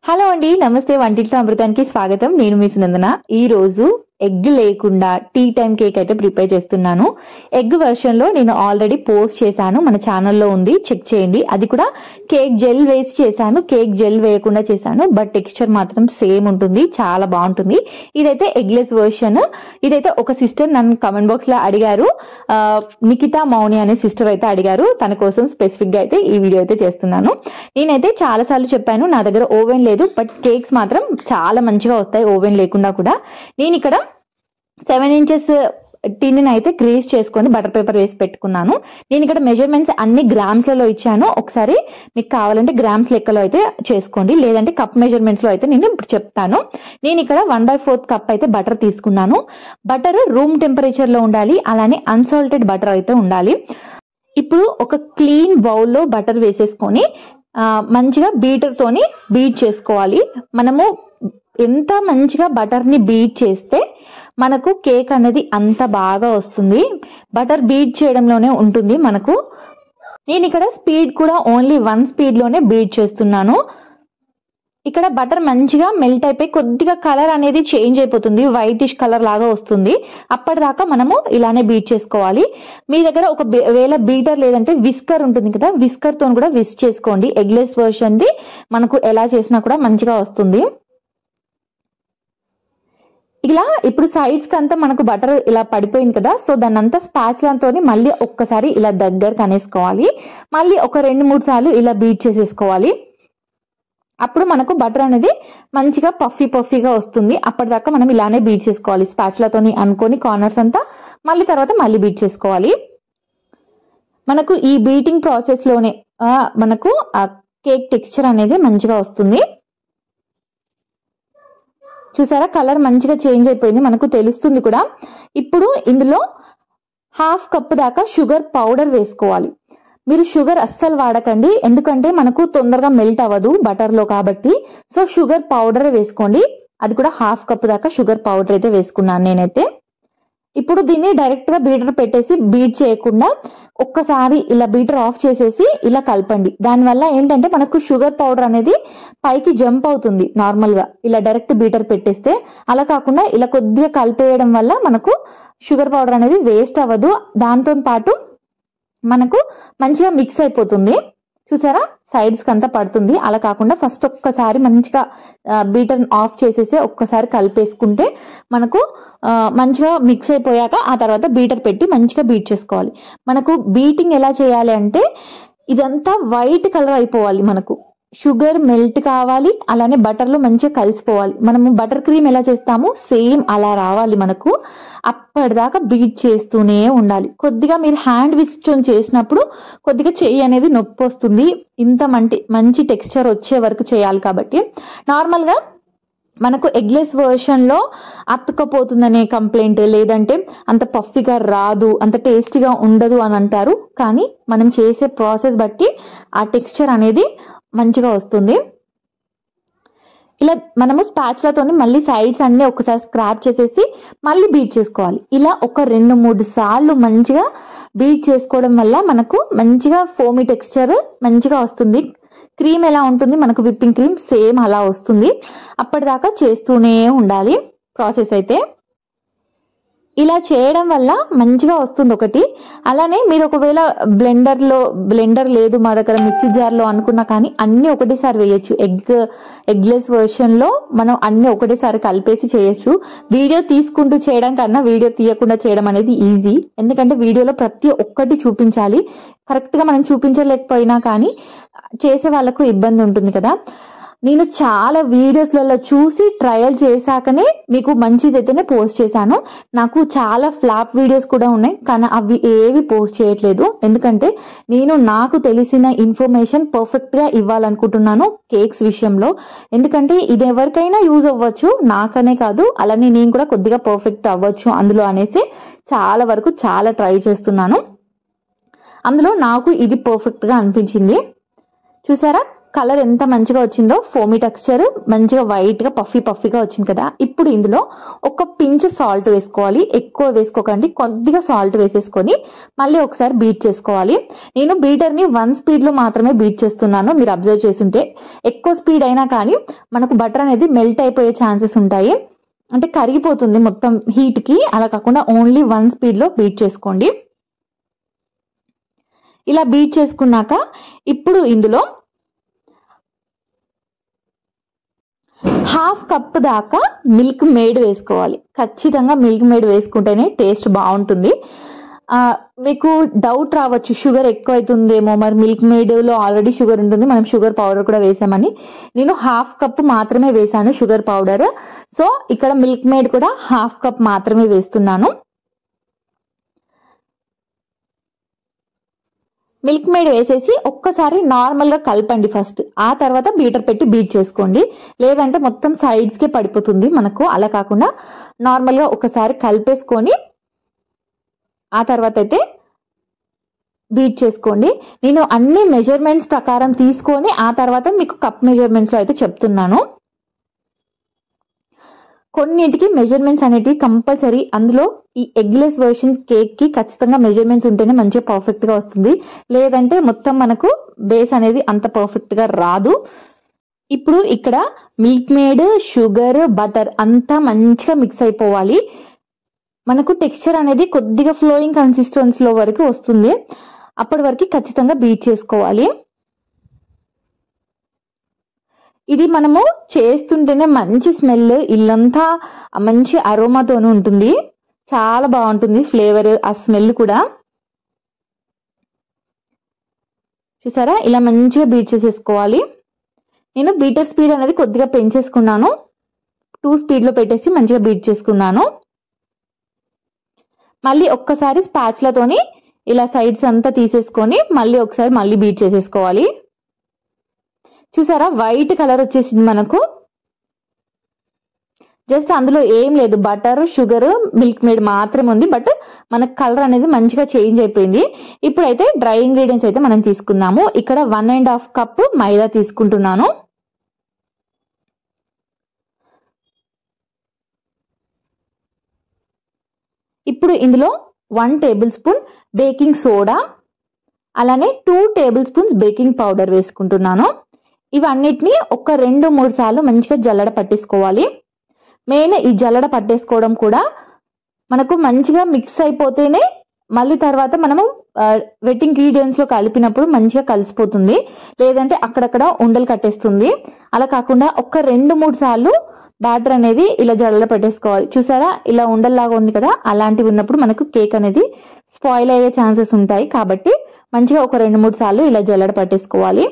Hello అండి, నమస్తే. వంటింట్లో అమృతానికి స్వాగతం. నేను మీ సునందన. ఈ రోజు ఎగ్ లేకుండా టీ టైం కేక్ అయితే ప్రిపేర్ చేస్తున్నాను. ఎగ్ వెర్షన్ లో నేను ఆల్రెడీ పోస్ట్ చేశాను, మన ఛానల్లో ఉంది, చెక్ చేయండి. అది కూడా కేక్ జెల్ వేసి చేశాను, కేక్ జెల్ వేయకుండా చేశాను. బట్ టెక్స్చర్ మాత్రం సేమ్ ఉంటుంది, చాలా బాగుంటుంది. ఇదైతే ఎగ్లెస్ వెర్షన్. ఇదైతే ఒక సిస్టర్ నన్ను కమెంట్ బాక్స్ లో అడిగారు, నిఖితా మౌని అనే సిస్టర్ అయితే అడిగారు. తన కోసం స్పెసిఫిక్ గా అయితే ఈ వీడియో అయితే చేస్తున్నాను. నేనైతే చాలా సార్లు చెప్పాను, నా దగ్గర ఓవెన్ లేదు, బట్ కేక్స్ మాత్రం చాలా మంచిగా వస్తాయి ఓవెన్ లేకుండా కూడా. నేను ఇక్కడ 7 inches టిన్ అయితే గ్రీస్ చేసుకొని బటర్ పేపర్ వేసి పెట్టుకున్నాను. నేను ఇక్కడ మెజర్మెంట్స్ అన్ని గ్రామ్స్ లలో ఇచ్చాను. ఒకసారి మీకు కావాలంటే గ్రామ్స్ లెక్కలో అయితే చేసుకోండి, లేదంటే కప్ మెజర్మెంట్స్ లో అయితే నేను ఇప్పుడు చెప్తాను. నేను ఇక్కడ 1/4 కప్ అయితే బటర్ తీసుకున్నాను. బటర్ రూమ్ టెంపరేచర్ లో ఉండాలి, అలానే అన్సాల్టెడ్ బటర్ అయితే ఉండాలి. ఇప్పుడు ఒక క్లీన్ బౌల్లో బటర్ వేసేసుకొని మంచిగా బీటర్ తోని బీట్ చేసుకోవాలి. మనము ఎంత మంచిగా బటర్ ని బీట్ చేస్తే మనకు కేక్ అనేది అంత బాగా వస్తుంది. బటర్ బీట్ చేయడంలోనే ఉంటుంది మనకు. నేను ఇక్కడ స్పీడ్ కూడా ఓన్లీ 1 స్పీడ్ లోనే బీట్ చేస్తున్నాను. ఇక్కడ బటర్ మంచిగా మెల్ట్ అయిపోయి కొద్దిగా కలర్ అనేది చేంజ్ అయిపోతుంది, వైటిష్ కలర్ లాగా వస్తుంది. అప్పటిదాకా మనము ఇలానే బీట్ చేసుకోవాలి. మీ దగ్గర ఒకవేళ బీటర్ లేదంటే విస్కర్ ఉంటుంది కదా, విస్కర్ తో కూడా విస్క్ చేసుకోండి. ఎగ్లెస్ వర్షన్ ది మనకు ఎలా చేసినా కూడా మంచిగా వస్తుంది. ఇలా ఇప్పుడు సైడ్స్ కి అంతా మనకు బటర్ ఇలా పడిపోయింది కదా, సో దాన్ని అంతా స్పాచులాతో మళ్ళీ ఒక్కసారి ఇలా దగ్గరకు అనేసుకోవాలి. మళ్ళీ ఒక 2-3 సార్లు ఇలా బీట్ చేసేసుకోవాలి. అప్పుడు మనకు బటర్ అనేది మంచిగా పఫీగా వస్తుంది. అప్పటిదాకా మనం ఇలానే బీట్ చేసుకోవాలి, స్పాచులాతో అనుకొని కార్నర్స్ అంతా. మళ్ళీ తర్వాత మళ్ళీ బీట్ చేసుకోవాలి. మనకు ఈ బీటింగ్ ప్రాసెస్ లోనే మనకు ఆ కేక్ టెక్స్చర్ అనేది మంచిగా వస్తుంది. చూసారా, కలర్ మంచిగా చేంజ్ అయిపోయింది, మనకు తెలుస్తుంది కూడా. ఇప్పుడు ఇందులో 1/2 కప్ దాకా షుగర్ పౌడర్ వేసుకోవాలి. మీరు షుగర్ అస్సలు వాడకండి, ఎందుకంటే మనకు తొందరగా మెల్ట్ అవ్వదు బటర్ లో కాబట్టి. సో షుగర్ పౌడర్ వేసుకోండి. అది కూడా 1/2 కప్ దాకా షుగర్ పౌడర్ అయితే వేసుకున్నాను నేనైతే. ఇప్పుడు దీన్ని డైరెక్ట్ గా బీటర్ పెట్టేసి బీట్ చేయకుండా ఒక్కసారి ఇలా బీటర్ ఆఫ్ చేసేసి ఇలా కలపండి. దానివల్ల ఏంటంటే మనకు షుగర్ పౌడర్ అనేది పైకి జంప్ అవుతుంది నార్మల్ గా, ఇలా డైరెక్ట్ బీటర్ పెట్టేస్తే. అలా కాకుండా ఇలా కొద్దిగా కలిపేయడం వల్ల మనకు షుగర్ పౌడర్ అనేది వేస్ట్ అవ్వదు, దాంతో పాటు మనకు మంచిగా మిక్స్ అయిపోతుంది. చూసారా, సైడ్స్ కి అంతా పడుతుంది. అలా కాకుండా ఫస్ట్ ఒక్కసారి మంచిగా బీటర్ ఆఫ్ చేసేసి ఒక్కసారి కలిపేసుకుంటే మనకు మంచిగా మిక్స్ అయిపోయాక ఆ తర్వాత బీటర్ పెట్టి మంచిగా బీట్ చేసుకోవాలి. మనకు బీటింగ్ ఎలా చేయాలి అంటే ఇదంతా వైట్ కలర్ అయిపోవాలి, మనకు షుగర్ మెల్ట్ కావాలి, అలానే బటర్ లో మంచిగా కలిసిపోవాలి. మనము బటర్ క్రీమ్ ఎలా చేస్తామో సేమ్ అలా రావాలి మనకు. అప్పటిదాకా బీట్ చేస్తూనే ఉండాలి. కొద్దిగా మీరు హ్యాండ్ విస్క్ చేసినప్పుడు కొద్దిగా చెయ్యి అనేది నొప్పి వస్తుంది. ఇంత మంచి టెక్స్చర్ వచ్చే వరకు చేయాలి కాబట్టి. నార్మల్ గా మనకు ఎగ్లెస్ వర్షన్ లో అతుక్కపోతుందనే కంప్లైంట్, లేదంటే అంత పఫీగా రాదు, అంత టేస్టీగా ఉండదు అని అంటారు. కానీ మనం చేసే ప్రాసెస్ బట్టి ఆ టెక్స్చర్ అనేది మంచిగా వస్తుంది. ఇలా మనము స్పాచులాతో మళ్ళీ సైడ్స్ అన్ని ఒకసారి స్క్రాప్ చేసేసి మళ్ళీ బీట్ చేసుకోవాలి. ఇలా ఒక 2-3 సార్లు మంచిగా బీట్ చేసుకోవడం వల్ల మనకు మంచిగా ఫోమీ టెక్స్చర్ మంచిగా వస్తుంది. క్రీమ్ ఎలా ఉంటుంది మనకు, విప్పింగ్ క్రీమ్ సేమ్ అలా వస్తుంది. అప్పటిదాకా చేస్తూనే ఉండాలి ప్రాసెస్ అయితే. ఇలా చేయడం వల్ల మంచిగా వస్తుంది ఒకటి. అలానే మీరు ఒకవేళ బ్లెండర్ లేదు మా దగ్గర, మిక్సీ జార్ లో అనుకున్నా కానీ అన్ని ఒకటేసారి వేయొచ్చు. ఎగ్లెస్ వర్షన్ లో మనం అన్ని ఒకటేసారి కలిపేసి చేయొచ్చు. వీడియో తీసుకుంటూ చేయడం కన్నా వీడియో తీయకుండా చేయడం అనేది ఈజీ, ఎందుకంటే వీడియోలో ప్రతి ఒక్కటి చూపించాలి. కరెక్ట్ గా మనం చూపించలేకపోయినా కానీ చేసే వాళ్ళకు ఇబ్బంది ఉంటుంది కదా. నేను చాలా వీడియోస్లలో చూసి ట్రయల్ చేశాకనే మీకు మంచిదైతేనే పోస్ట్ చేశాను. నాకు చాలా ఫ్లాప్ వీడియోస్ కూడా ఉన్నాయి, కానీ అవి ఏవి పోస్ట్ చేయట్లేదు. ఎందుకంటే నేను నాకు తెలిసిన ఇన్ఫర్మేషన్ పర్ఫెక్ట్ గా ఇవ్వాలనుకుంటున్నాను కేక్స్ విషయంలో. ఎందుకంటే ఇది ఎవరికైనా యూజ్ అవ్వచ్చు, నాకనే కాదు, అలానే నేను కూడా కొద్దిగా పర్ఫెక్ట్ అవ్వచ్చు అందులో అనేసి చాలా వరకు చాలా ట్రై చేస్తున్నాను. అందులో నాకు ఇది పర్ఫెక్ట్ గా అనిపించింది. చూసారా, కలర్ ఎంత మంచిగా వచ్చిందో, ఫోమీ టెక్స్చర్ మంచిగా వైట్ గా పఫీగా వచ్చింది కదా. ఇప్పుడు ఇందులో ఒక పించ్ సాల్ట్ వేసుకోవాలి, ఎక్కువ వేసుకోకండి, కొద్దిగా సాల్ట్ వేసేసుకొని మళ్ళీ ఒకసారి బీట్ చేసుకోవాలి. నేను బీటర్ ని 1 స్పీడ్ లో మాత్రమే బీట్ చేస్తున్నాను, మీరు అబ్జర్వ్ చేస్తుంటే. ఎక్కువ స్పీడ్ అయినా కానీ మనకు బటర్ అనేది మెల్ట్ అయిపోయే ఛాన్సెస్ ఉంటాయి, అంటే కరిగిపోతుంది మొత్తం హీట్కి. అలా కాకుండా ఓన్లీ 1 స్పీడ్లో బీట్ చేసుకోండి. ఇలా బీట్ చేసుకున్నాక ఇప్పుడు ఇందులో 1/2 కప్ దాకా మిల్క్ మేడ్ వేసుకోవాలి. ఖచ్చితంగా మిల్క్ మేడ్ వేసుకుంటేనే టేస్ట్ బాగుంటుంది. మీకు డౌట్ రావచ్చు, షుగర్ ఎక్కువ అవుతుందేమో, మరి మిల్క్ మేడ్లో ఆల్రెడీ షుగర్ ఉంటుంది, మనం షుగర్ పౌడర్ కూడా వేసామని. నేను 1/2 కప్ మాత్రమే వేసాను షుగర్ పౌడర్. సో ఇక్కడ మిల్క్ మేడ్ కూడా 1/2 కప్ మాత్రమే వేస్తున్నాను. మిల్క్ మేడ్ వేసేసి ఒక్కసారి నార్మల్గా కలపండి ఫస్ట్, ఆ తర్వాత బీటర్ పెట్టి బీట్ చేసుకోండి, లేదంటే మొత్తం సైడ్స్కే పడిపోతుంది మనకు. అలా కాకుండా నార్మల్గా ఒకసారి కలిపేసుకొని ఆ తర్వాత అయితే బీట్ చేసుకోండి. నేను అన్ని మెజర్మెంట్స్ ప్రకారం తీసుకొని ఆ తర్వాత మీకు కప్ మెజర్మెంట్స్లో అయితే చెప్తున్నాను. కొన్నింటికి మెజర్మెంట్స్ అనేటివి కంపల్సరీ. అందులో ఈ ఎగ్లెస్ వర్షన్ కేక్కి ఖచ్చితంగా మెజర్మెంట్స్ ఉంటేనే మంచిగా పర్ఫెక్ట్గా వస్తుంది, లేదంటే మొత్తం మనకు బేస్ అనేది అంత పర్ఫెక్ట్గా రాదు. ఇప్పుడు ఇక్కడ మిల్క్ మేడ్, షుగర్, బటర్ అంతా మంచిగా మిక్స్ అయిపోవాలి. మనకు టెక్స్చర్ అనేది కొద్దిగా ఫ్లోయింగ్ కన్సిస్టెన్సీలో వరకు వస్తుంది, అప్పటి వరకు ఖచ్చితంగా బీట్ చేసుకోవాలి. ఇది మనము చేస్తుంటేనే మంచి స్మెల్, ఇల్లంతా మంచి అరోమాతోనే ఉంటుంది, చాలా బాగుంటుంది ఫ్లేవర్, ఆ స్మెల్ కూడా. చూసారా, ఇలా మంచిగా బీట్ చేసేసుకోవాలి. నేను బీటర్ స్పీడ్ అనేది కొద్దిగా పెంచేసుకున్నాను, 2 స్పీడ్లో పెట్టేసి మంచిగా బీట్ చేసుకున్నాను. మళ్ళీ ఒక్కసారి స్పాచులతోని ఇలా సైడ్స్ అంతా తీసేసుకొని మళ్ళీ ఒకసారి మళ్ళీ బీట్ చేసేసుకోవాలి. చూసారా, వైట్ కలర్ వచ్చేసింది మనకు. జస్ట్ అందులో ఏం లేదు, బటర్, షుగర్, మిల్క్ మేడ్ మాత్రమే ఉంది, బట్ మనకు కలర్ అనేది మంచిగా చేంజ్ అయిపోయింది. ఇప్పుడైతే డ్రై ఇంగ్రీడియంట్స్ అయితే మనం తీసుకుందాము. ఇక్కడ 1.5 కప్ మైదా తీసుకుంటున్నాను. ఇప్పుడు ఇందులో 1 టేబుల్ స్పూన్ బేకింగ్ సోడా, అలానే 2 టేబుల్ స్పూన్స్ బేకింగ్ పౌడర్ వేసుకుంటున్నాను. ఇవన్నిటిని ఒక 2-3 సార్లు మంచిగా జల్లడ పట్టేసుకోవాలి. మెయిన్ ఈ జల్లడ పట్టేసుకోవడం కూడా మనకు మంచిగా మిక్స్ అయిపోతేనే మళ్ళీ తర్వాత మనము వెట్ ఇంగ్రీడియంట్స్ లో కలిపినప్పుడు మంచిగా కలిసిపోతుంది, లేదంటే అక్కడక్కడ ఉండలు కట్టేస్తుంది. అలా కాకుండా ఒక 2-3 సార్లు బ్యాటర్ అనేది ఇలా జల్లడ పెట్టేసుకోవాలి. చూసారా, ఇలా ఉండల్లాగా ఉంది కదా, అలాంటివి ఉన్నప్పుడు మనకు కేక్ అనేది స్పాయిల్ అయ్యే ఛాన్సెస్ ఉంటాయి. కాబట్టి మంచిగా ఒక 2-3 సార్లు ఇలా జల్లడ పట్టేసుకోవాలి.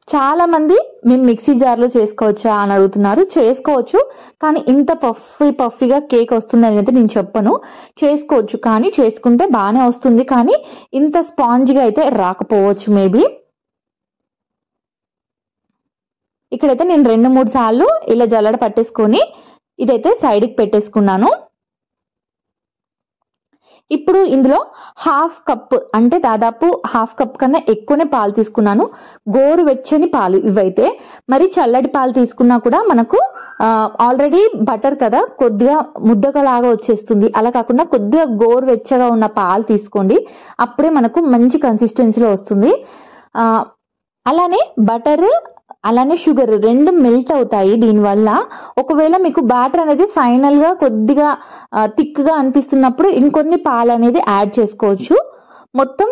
చాలా మంది మేము మిక్సీ జార్లో చేసుకోవచ్చా అని అడుగుతున్నారు. చేసుకోవచ్చు, కానీ ఇంత పఫీగా కేక్ వస్తుంది అని అయితే నేను చెప్పను. చేసుకోవచ్చు, కానీ చేసుకుంటే బాగానే వస్తుంది, కానీ ఇంత స్పాంజ్గా అయితే రాకపోవచ్చు మేబీ. ఇక్కడైతే నేను 2-3 సార్లు ఇలా జల్లడ పట్టేసుకొని ఇదైతే సైడ్కి పెట్టేసుకున్నాను. ఇప్పుడు ఇందులో 1/2 కప్, అంటే దాదాపు 1/2 కప్ కన్నా ఎక్కువనే పాలు తీసుకున్నాను. గోరువెచ్చని పాలు ఇవైతే. మరి చల్లటి పాలు తీసుకున్నా కూడా మనకు ఆల్రెడీ బటర్ కదా, కొద్దిగా ముద్దకలాగా వచ్చేస్తుంది. అలా కాకుండా కొద్దిగా గోరువెచ్చగా ఉన్న పాలు తీసుకోండి, అప్పుడే మనకు మంచి కన్సిస్టెన్సీలో వస్తుంది. అలానే బటర్ అలానే షుగర్ 2 మెల్ట్ అవుతాయి దీనివల్ల. ఒకవేళ మీకు బ్యాటర్ అనేది ఫైనల్ గా కొద్దిగా థిక్ గా అనిపిస్తున్నప్పుడు ఇంకొన్ని పాలు అనేది యాడ్ చేసుకోవచ్చు. మొత్తం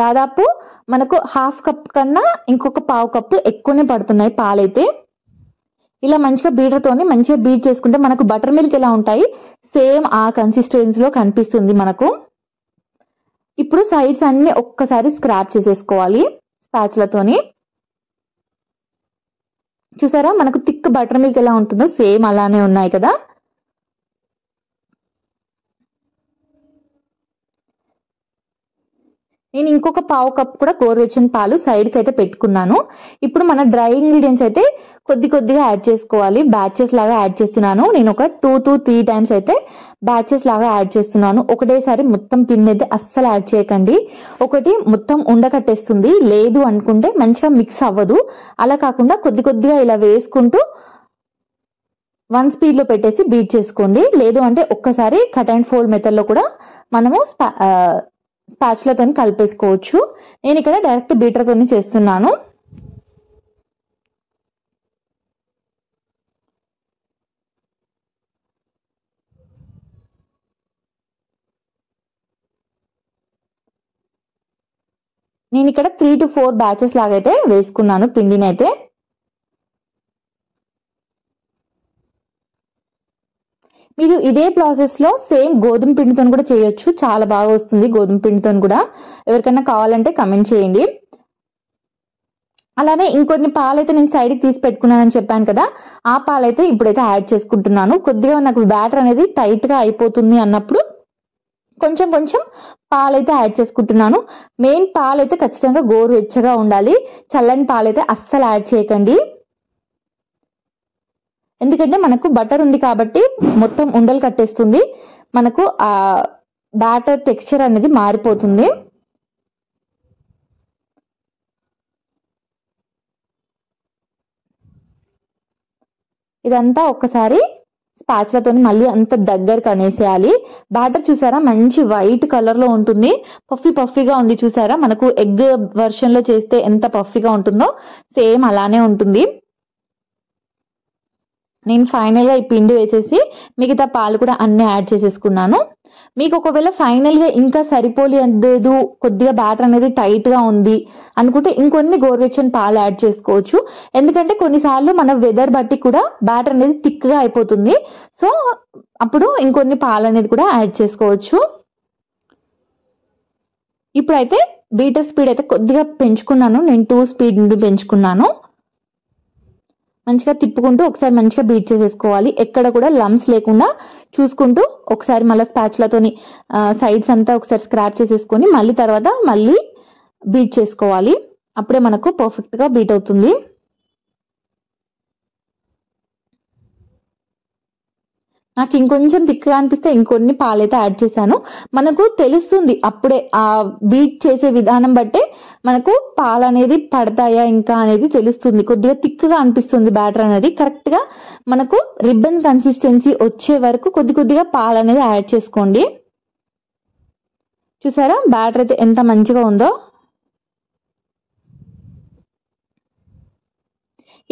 దాదాపు మనకు 1/2 కప్ కన్నా ఇంకొక 1/4 కప్పు ఎక్కువనే పడుతున్నాయి పాలైతే. ఇలా మంచిగా బీటర్తోని మంచిగా బీట్ చేసుకుంటే మనకు బటర్ మిల్క్ ఎలా ఉంటాయి సేమ్ ఆ కన్సిస్టెన్సీలో కనిపిస్తుంది మనకు. ఇప్పుడు సైడ్స్ అన్ని ఒక్కసారి స్క్రాప్ చేసేసుకోవాలి స్పాచులతోని. చూసారా, మనకు థిక్ బటర్ మిల్క్ ఎలా ఉంటుందో సేమ్ అలానే ఉన్నాయి కదా. నేను ఇంకొక 1/4 కప్ కూడా గోరువెచ్చని పాలు సైడ్కి అయితే పెట్టుకున్నాను. ఇప్పుడు మన డ్రై ఇంగ్రీడియంట్స్ అయితే కొద్దిగా యాడ్ చేసుకోవాలి. బ్యాచెస్ లాగా యాడ్ చేస్తున్నాను. నేను ఒక 2 to 3 టైమ్స్ అయితే బ్యాచెస్ లాగా యాడ్ చేస్తున్నాను. ఒకటేసారి మొత్తం పిండి అయితే అస్సలు యాడ్ చేయకండి. ఒకటి మొత్తం ఉండకట్టేస్తుంది, లేదు అనుకుంటే మంచిగా మిక్స్ అవ్వదు. అలా కాకుండా కొద్దిగా ఇలా వేసుకుంటూ 1 స్పీడ్ లో పెట్టేసి బీట్ చేసుకోండి. లేదు అంటే ఒక్కసారి కట్ అండ్ ఫోల్డ్ మెథడ్ లో కూడా మనము స్పాచులతో కలిపేసుకోవచ్చు. నేను ఇక్కడ డైరెక్ట్ బీటర్తో చేస్తున్నాను. నేను ఇక్కడ 3 to 4 బ్యాచెస్ లాగైతే వేసుకున్నాను పిండిని అయితే. మీరు ఇదే ప్రాసెస్ లో సేమ్ గోధుమ పిండితో కూడా చేయొచ్చు, చాలా బాగా వస్తుంది గోధుమ పిండితో కూడా. ఎవరికైనా కావాలంటే కమెంట్ చేయండి. అలానే ఇంకొన్ని పాలైతే నేను సైడ్కి తీసి పెట్టుకున్నానని చెప్పాను కదా, ఆ పాలైతే ఇప్పుడైతే యాడ్ చేసుకుంటున్నాను. కొద్దిగా నాకు బ్యాటర్ అనేది టైట్ గా అయిపోతుంది అన్నప్పుడు కొంచెం కొంచెం పాలైతే యాడ్ చేసుకుంటున్నాను. మెయిన్ పాలైతే ఖచ్చితంగా గోరువెచ్చగా ఉండాలి, చల్లని పాలైతే అస్సలు యాడ్ చేయకండి. ఎందుకంటే మనకు బటర్ ఉంది కాబట్టి మొత్తం ఉండలు కట్టేస్తుంది, మనకు ఆ బ్యాటర్ టెక్స్చర్ అనేది మారిపోతుంది. ఇదంతా ఒక్కసారి స్పాచులాతో మళ్ళీ అంత దగ్గరకు అనేసేయాలి. బ్యాటర్ చూసారా మంచి వైట్ కలర్ లో ఉంటుంది, పఫీ పఫీగా ఉంది చూసారా. మనకు ఎగ్ వర్షన్ లో చేస్తే ఎంత పఫీగా ఉంటుందో సేమ్ అలానే ఉంటుంది. నేను ఫైనల్ గా ఈ పిండి వేసేసి మిగతా పాలు కూడా అన్ని యాడ్ చేసేసుకున్నాను. మీకు ఒకవేళ ఫైనల్ గా ఇంకా సరిపోలేదు, కొద్దిగా బ్యాటర్ అనేది టైట్ గా ఉంది అనుకుంటే ఇంకొన్ని గోరువెచ్చని పాలు యాడ్ చేసుకోవచ్చు. ఎందుకంటే కొన్నిసార్లు మన వెదర్ బట్టి కూడా బ్యాటర్ అనేది థిక్ గా అయిపోతుంది, సో అప్పుడు ఇంకొన్ని పాలు అనేది కూడా యాడ్ చేసుకోవచ్చు. ఇప్పుడైతే బీటర్ స్పీడ్ అయితే కొద్దిగా పెంచుకున్నాను, నేను 2 స్పీడ్ నుండి పెంచుకున్నాను. మంచిగా తిప్పుకుంటూ ఒకసారి మంచిగా బీట్ చేసేసుకోవాలి, ఎక్కడ కూడా లమ్స్ లేకుండా చూసుకుంటూ ఒకసారి మళ్ళీ స్పాచులాతోని సైడ్స్ అంతా ఒకసారి స్క్రాప్ చేసేసుకొని మళ్ళీ తర్వాత మళ్ళీ బీట్ చేసుకోవాలి. అప్పుడే మనకు పర్ఫెక్ట్ గా బీట్ అవుతుంది. నాకు ఇంకొంచెం థిక్గా అనిపిస్తే ఇంకొన్ని పాలైతే యాడ్ చేశాను. మనకు తెలుస్తుంది అప్పుడే ఆ బీట్ చేసే విధానం బట్టే మనకు పాలు అనేది పడతాయా ఇంకా అనేది తెలుస్తుంది. కొద్దిగా థిక్గా అనిపిస్తుంది బ్యాటర్ అనేది, కరెక్ట్ గా మనకు రిబ్బన్ కన్సిస్టెన్సీ వచ్చే వరకు కొద్ది కొద్దిగా పాలు అనేది యాడ్ చేసుకోండి. చూసారా బ్యాటర్ అయితే ఎంత మంచిగా ఉందో.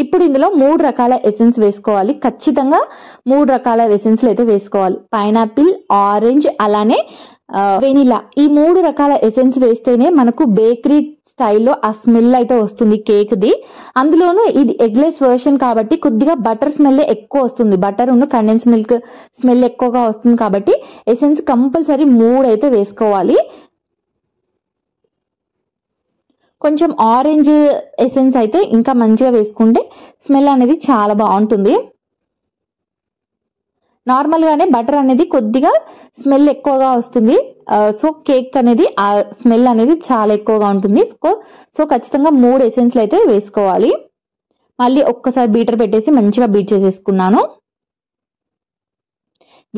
ఇప్పుడు ఇందులో 3 రకాల ఎసెన్స్ వేసుకోవాలి, ఖచ్చితంగా 3 రకాల ఎసెన్స్లు అయితే వేసుకోవాలి. పైనాపిల్, ఆరెంజ్, అలానే వెనిలా, ఈ 3 రకాల ఎసెన్స్ వేస్తేనే మనకు బేకరీ స్టైల్లో ఆ స్మెల్ అయితే వస్తుంది కేక్ ది. అందులోనూ ఇది ఎగ్లెస్ వర్షన్ కాబట్టి కొద్దిగా బటర్ స్మెల్ ఎక్కువ వస్తుంది, బటర్ ఉన్న కండెన్స్ మిల్క్ స్మెల్ ఎక్కువగా వస్తుంది కాబట్టి ఎసెన్స్ కంపల్సరీ 3 అయితే వేసుకోవాలి. కొంచెం ఆరెంజ్ ఎసెన్స్ అయితే ఇంకా మంచిగా వేసుకుంటే స్మెల్ అనేది చాలా బాగుంటుంది. నార్మల్ గానే బటర్ అనేది కొద్దిగా స్మెల్ ఎక్కువగా వస్తుంది, సో కేక్ అనేది ఆ స్మెల్ అనేది చాలా ఎక్కువగా ఉంటుంది. సో ఖచ్చితంగా 3 ఎసెన్స్లు అయితే వేసుకోవాలి. మళ్ళీ ఒక్కసారి బీటర్ పెట్టేసి మంచిగా బీట్ చేసేసుకున్నాను.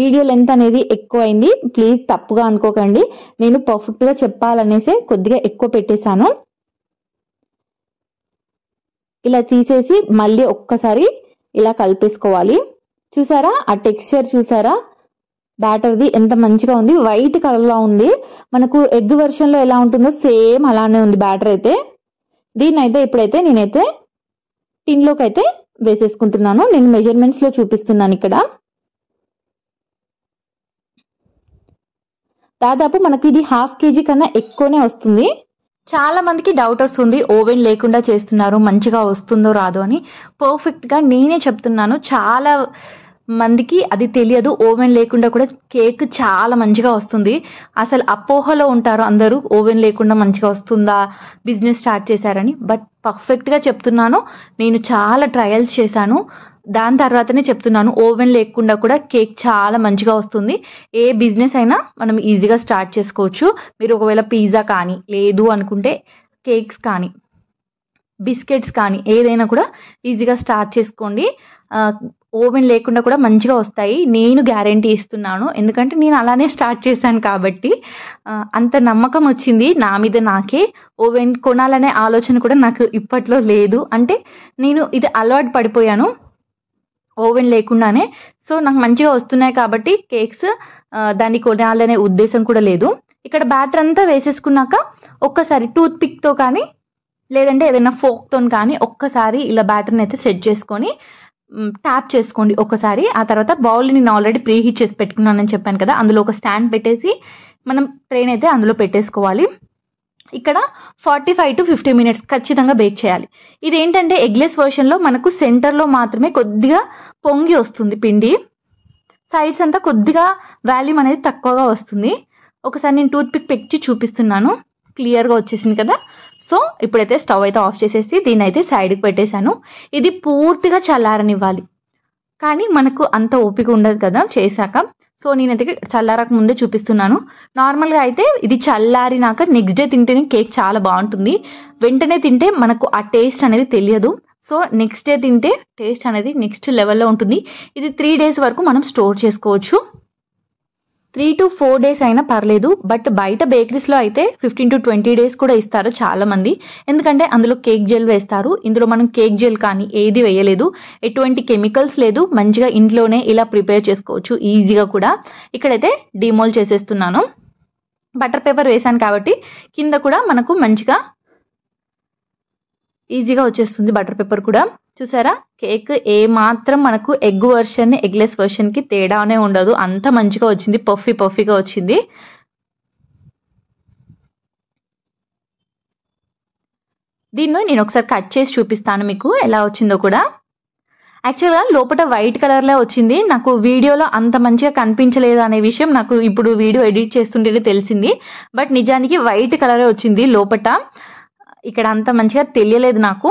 వీడియో లెంత్ అనేది ఎక్కువైంది, ప్లీజ్ తప్పుగా అనుకోకండి, నేను పర్ఫెక్ట్ గా చెప్పాలనేసి కొద్దిగా ఎక్కువ పెట్టేశాను. ఇలా తీసేసి మళ్ళీ ఒక్కసారి ఇలా కలిపేసుకోవాలి. చూసారా ఆ టెక్స్చర్ చూసారా, బ్యాటర్ది ఎంత మంచిగా ఉంది, వైట్ కలర్ లో ఉంది. మనకు ఎగ్ వెర్షన్ లో ఎలా ఉంటుందో సేమ్ అలానే ఉంది బ్యాటర్ అయితే. దీన్ని అయితే ఇప్పుడైతే నేనైతే టిన్ లోకి అయితే వేసేసుకుంటున్నాను. నేను మెజర్మెంట్స్ లో చూపిస్తున్నాను ఇక్కడ. దాదాపు మనకి ఇది 1/2 kg కన్నా ఎక్కువనే వస్తుంది. చాలా మందికి డౌట్ వస్తుంది, ఓవెన్ లేకుండా చేస్తున్నారు మంచిగా వస్తుందో రాదో అని. పర్ఫెక్ట్ గా నేనే చెప్తున్నాను, చాలా మందికి అది తెలియదు. ఓవెన్ లేకుండా కూడా కేక్ చాలా మంచిగా వస్తుంది. అసలు అపోహలో ఉంటారు అందరూ, ఓవెన్ లేకుండా మంచిగా వస్తుందా, బిజినెస్ స్టార్ట్ చేశారని. బట్ పర్ఫెక్ట్ గా చెప్తున్నాను, నేను చాలా ట్రయల్స్ చేశాను, దాని తర్వాతనే చెప్తున్నాను. ఓవెన్ లేకుండా కూడా కేక్ చాలా మంచిగా వస్తుంది. ఏ బిజినెస్ అయినా మనం ఈజీగా స్టార్ట్ చేసుకోవచ్చు. మీరు ఒకవేళ పిజ్జా కానీ, లేదు అనుకుంటే కేక్స్ కానీ, బిస్కెట్స్ కానీ ఏదైనా కూడా ఈజీగా స్టార్ట్ చేసుకోండి. ఓవెన్ లేకుండా కూడా మంచిగా వస్తాయి, నేను గ్యారంటీ ఇస్తున్నాను. ఎందుకంటే నేను అలానే స్టార్ట్ చేశాను కాబట్టి అంత నమ్మకం వచ్చింది నా మీద నాకే. ఓవెన్ కొనాలనే ఆలోచన కూడా నాకు ఇప్పట్లో లేదు, అంటే నేను ఇది అలవాటు పడిపోయాను ఓవెన్ లేకుండానే. సో నాకు మంచిగా వస్తున్నాయి కాబట్టి కేక్స్, దాన్ని కొనాలనే ఉద్దేశం కూడా లేదు. ఇక్కడ బ్యాటర్ అంతా వేసేసుకున్నాక ఒక్కసారి టూత్ పిక్తో కానీ లేదంటే ఏదైనా ఫోక్తో కానీ ఒక్కసారి ఇలా బ్యాటర్ని అయితే సెట్ చేసుకొని ట్యాప్ చేసుకోండి ఒకసారి. ఆ తర్వాత బౌల్ని నేను ఆల్రెడీ ప్రీ హీట్ చేసి పెట్టుకున్నానని చెప్పాను కదా, అందులో ఒక స్టాండ్ పెట్టేసి మనం ట్రైన్ అయితే అందులో పెట్టేసుకోవాలి. ఇక్కడ 45 to 50 minutes ఖచ్చితంగా బేక్ చేయాలి. ఇదేంటంటే ఎగ్లెస్ వర్షన్లో మనకు సెంటర్లో మాత్రమే కొద్దిగా పొంగి వస్తుంది పిండి, సైడ్స్ అంతా కొద్దిగా వాల్యూమ్ అనేది తక్కువగా వస్తుంది. ఒకసారి నేను టూత్ పిక్ పెట్టి చూపిస్తున్నాను, క్లియర్గా వచ్చేసింది కదా. సో ఇప్పుడైతే స్టవ్ అయితే ఆఫ్ చేసేసి దీన్ని అయితే సైడ్కి పెట్టేశాను. ఇది పూర్తిగా చల్లారనివ్వాలి, కానీ మనకు అంత ఓపిక ఉండదు కదా చేశాక. సో నేనైతే చల్లారక ముందే చూపిస్తున్నాను. నార్మల్గా అయితే ఇది చల్లారినాక నెక్స్ట్ డే తింటేనే కేక్ చాలా బాగుంటుంది. వెంటనే తింటే మనకు ఆ టేస్ట్ అనేది తెలియదు. సో నెక్స్ట్ డే తింటే టేస్ట్ అనేది నెక్స్ట్ లెవెల్లో ఉంటుంది. ఇది 3 days వరకు మనం స్టోర్ చేసుకోవచ్చు. 3 to 4 days అయినా పర్లేదు. బట్ బయట బేకరీస్లో అయితే 15 to 20 days కూడా ఇస్తారు చాలామంది. ఎందుకంటే అందులో కేక్ జెల్ వేస్తారు. ఇందులో మనం కేక్ జెల్ కానీ ఏది వేయలేదు, ఎటువంటి కెమికల్స్ లేదు. మంచిగా ఇంట్లోనే ఇలా ప్రిపేర్ చేసుకోవచ్చు ఈజీగా కూడా. ఇక్కడైతే డిమోల్డ్ చేసేస్తున్నాను. బటర్ పేపర్ వేసాను కాబట్టి కింద కూడా మనకు మంచిగా ఈజీగా వచ్చేస్తుంది బటర్ పేపర్ కూడా. చూసారా కేక్ ఏ మాత్రం మనకు ఎగ్ వర్షన్ ఎగ్లెస్ వర్షన్కి తేడానే ఉండదు, అంత మంచిగా వచ్చింది, పఫీగా వచ్చింది. దీన్ని నేను ఒకసారి కట్ చేసి చూపిస్తాను మీకు ఎలా వచ్చిందో కూడా. యాక్చువల్గా లోపల వైట్ కలర్లో వచ్చింది, నాకు వీడియోలో అంత మంచిగా కనిపించలేదు అనే విషయం నాకు ఇప్పుడు వీడియో ఎడిట్ చేస్తుంటేనే తెలిసింది. బట్ నిజానికి వైట్ కలరే వచ్చింది లోపల, ఇక్కడ అంత మంచిగా తెలియలేదు నాకు.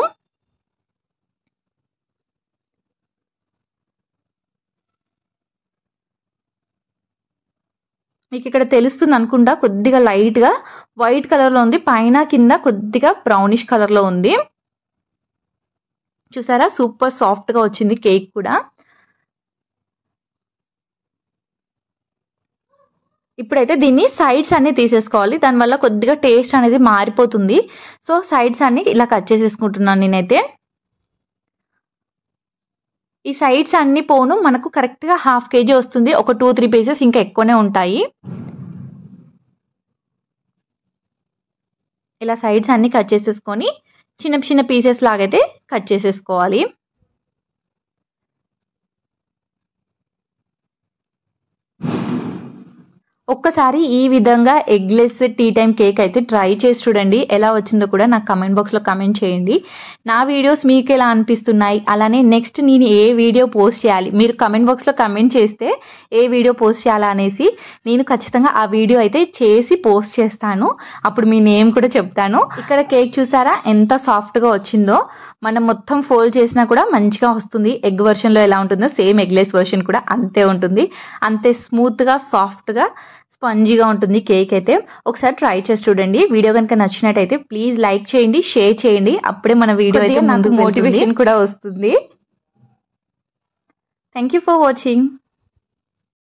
మీకు ఇక్కడ తెలుస్తుంది అనుకుంటా, కొద్దిగా లైట్గా వైట్ కలర్లో ఉంది, పైన కింద కొద్దిగా బ్రౌనిష్ కలర్లో ఉంది. చూసారా సూపర్ సాఫ్ట్గా వచ్చింది కేక్ కూడా. ఇప్పుడైతే దీన్ని సైడ్స్ అన్ని తీసేసుకోవాలి, దానివల్ల కొద్దిగా టేస్ట్ అనేది మారిపోతుంది. సో సైడ్స్ అన్ని ఇలా కట్ చేసేసుకుంటున్నాను నేనైతే. ఈ సైడ్స్ అన్ని పోను మనకు కరెక్ట్గా 1/2 kg వస్తుంది. ఒక 2-3 పీసెస్ ఇంకా ఎక్కువనే ఉంటాయి. ఇలా సైడ్స్ అన్ని కట్ చేసేసుకొని చిన్న పీసెస్ లాగైతే కట్ చేసేసుకోవాలి. ఒక్కసారి ఈ విధంగా ఎగ్లెస్ టీ టైమ్ కేక్ అయితే ట్రై చేసి చూడండి, ఎలా వచ్చిందో కూడా నాకు కమెంట్ బాక్స్లో కమెంట్ చేయండి. నా వీడియోస్ మీకు ఎలా అనిపిస్తున్నాయి, అలానే నెక్స్ట్ నేను ఏ వీడియో పోస్ట్ చేయాలి మీరు కమెంట్ బాక్స్లో కమెంట్ చేస్తే ఏ వీడియో పోస్ట్ చేయాలా అనేసి నేను ఖచ్చితంగా ఆ వీడియో అయితే చేసి పోస్ట్ చేస్తాను. అప్పుడు మీ నేమ్ కూడా చెప్తాను. ఇక్కడ కేక్ చూసారా ఎంత సాఫ్ట్గా వచ్చిందో, మనం మొత్తం ఫోల్డ్ చేసినా కూడా మంచిగా వస్తుంది. ఎగ్ వర్షన్లో ఎలా ఉంటుందో సేమ్ ఎగ్లెస్ వర్షన్ కూడా అంతే ఉంటుంది, అంతే స్మూత్గా సాఫ్ట్గా స్పంజీగా ఉంటుంది కేక్ అయితే. ఒకసారి ట్రై చేసి చూడండి. వీడియో కనుక నచ్చినట్టయితే ప్లీజ్ లైక్ చేయండి, షేర్ చేయండి, అప్పుడే మన వీడియో అయితే నాకు మోటివేషన్ కూడా వస్తుంది. Thank you for watching.